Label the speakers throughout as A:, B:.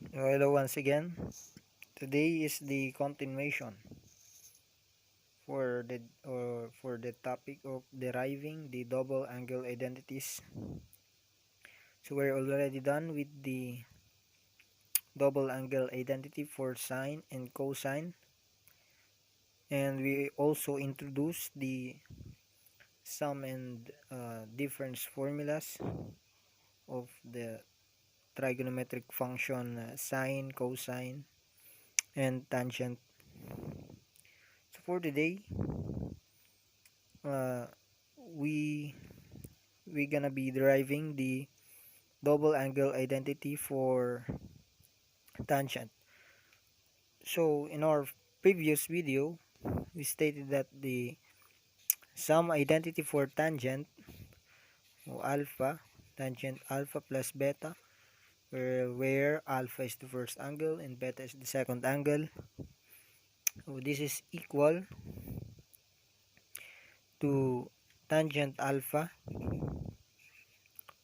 A: Hello once again. Today is the continuation for the topic of deriving the double angle identities. So we're already done with the double angle identity for sine and cosine, and we also introduced the sum and difference formulas of the trigonometric function sine, cosine, and tangent. So for today, uh, we we're gonna be deriving the double angle identity for tangent. So in our previous video, we stated that the sum identity for tangent o alpha, tangent alpha plus beta, where alpha is the first angle and beta is the second angle. So this is equal to tangent alpha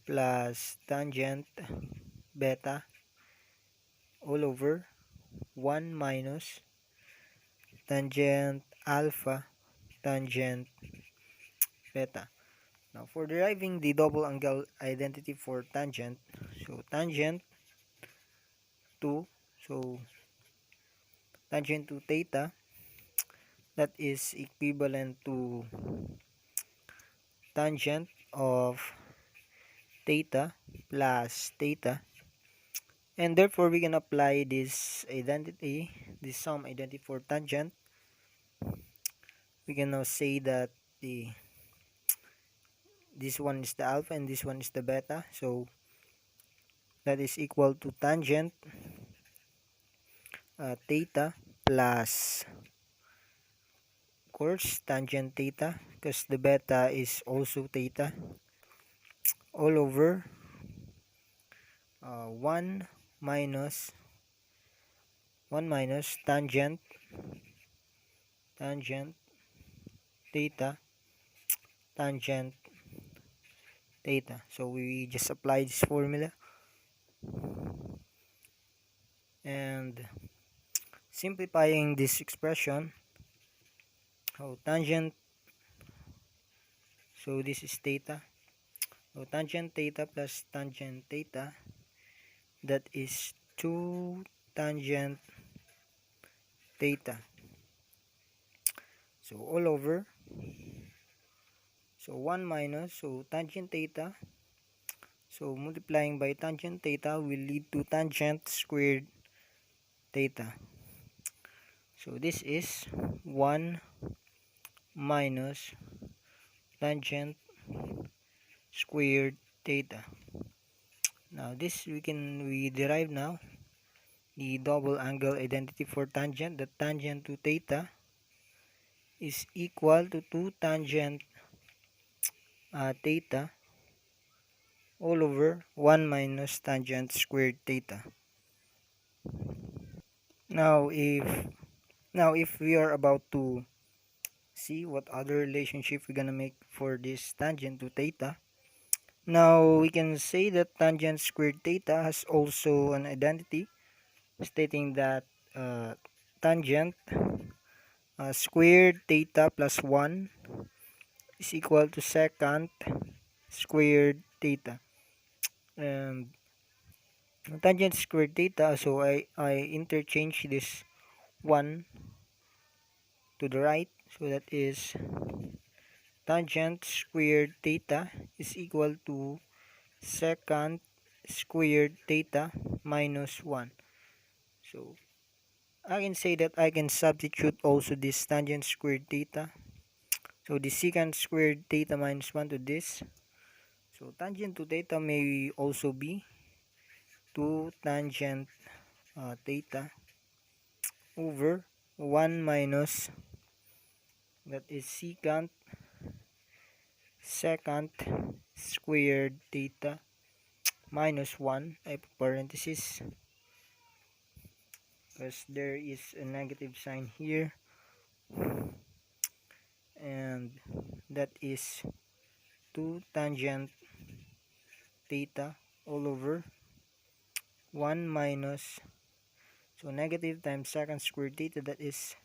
A: plus tangent beta all over 1 minus tangent alpha tangent beta. Now, for deriving the double angle identity for tangent, so tangent to, so tangent to theta, that is equivalent to tangent of theta plus theta, and therefore we can apply this identity, this sum identity for tangent. We can now say that the this one is the alpha and this one is the beta, so that is equal to tangent theta plus, of course, tangent theta, because the beta is also theta, all over 1 minus tangent theta tangent theta. So we just apply this formula and simplifying this expression. Oh, tangent, so this is theta. So tangent theta plus tangent theta, that is 2 tangent theta. So all over, so 1 minus, so tangent theta, so multiplying by tangent theta will lead to tangent squared theta. So this is 1 minus tangent squared theta. Now this we derive now the double angle identity for tangent. The tangent to theta is equal to 2 tangent theta all over 1 minus tangent squared theta. Now if we are about to see what other relationship we're gonna make for this tangent to theta, now we can say that tangent squared theta has also an identity stating that tangent squared theta plus 1 is equal to secant squared theta. And tangent squared theta, so I interchange this 1 to the right, so that is tangent squared theta is equal to secant squared theta minus 1. So I can say that I can substitute also this tangent squared theta. So the secant squared theta minus 1 to this. So tangent to theta may also be 2 tangent theta over 1 minus, that is secant squared theta minus 1, I put parenthesis because there is a negative sign here, and that is 2 tangent theta all over 1 minus, so negative times secant squared theta, that is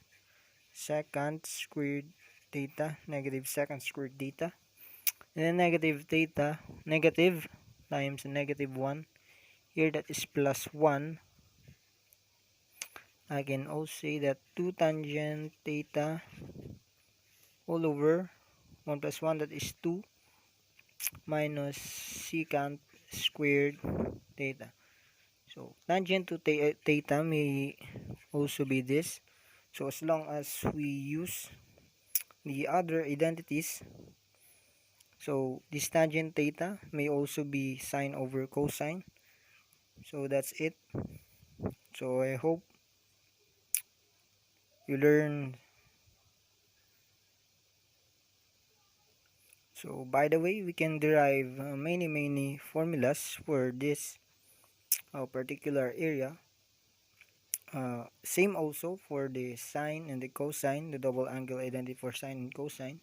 A: secant squared theta, negative secant squared theta. And then negative theta, negative times negative 1. Here that is plus 1. I can also say that 2 tangent theta all over 1 plus 1, that is 2 minus secant squared theta. So tangent to theta may also be this. So as long as we use the other identities, so this tangent theta may also be sine over cosine. So that's it. So I hope you learn. So by the way, we can derive many formulas for this particular area. Same also for the sine and the cosine, the double angle identity for sine and cosine.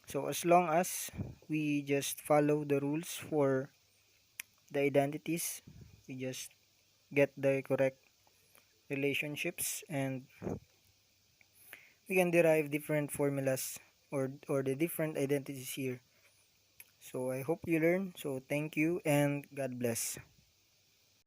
A: So as long as we just follow the rules for the identities, we just get the correct relationships, and we can derive different formulas or the different identities here. So I hope you learn. So thank you and God bless.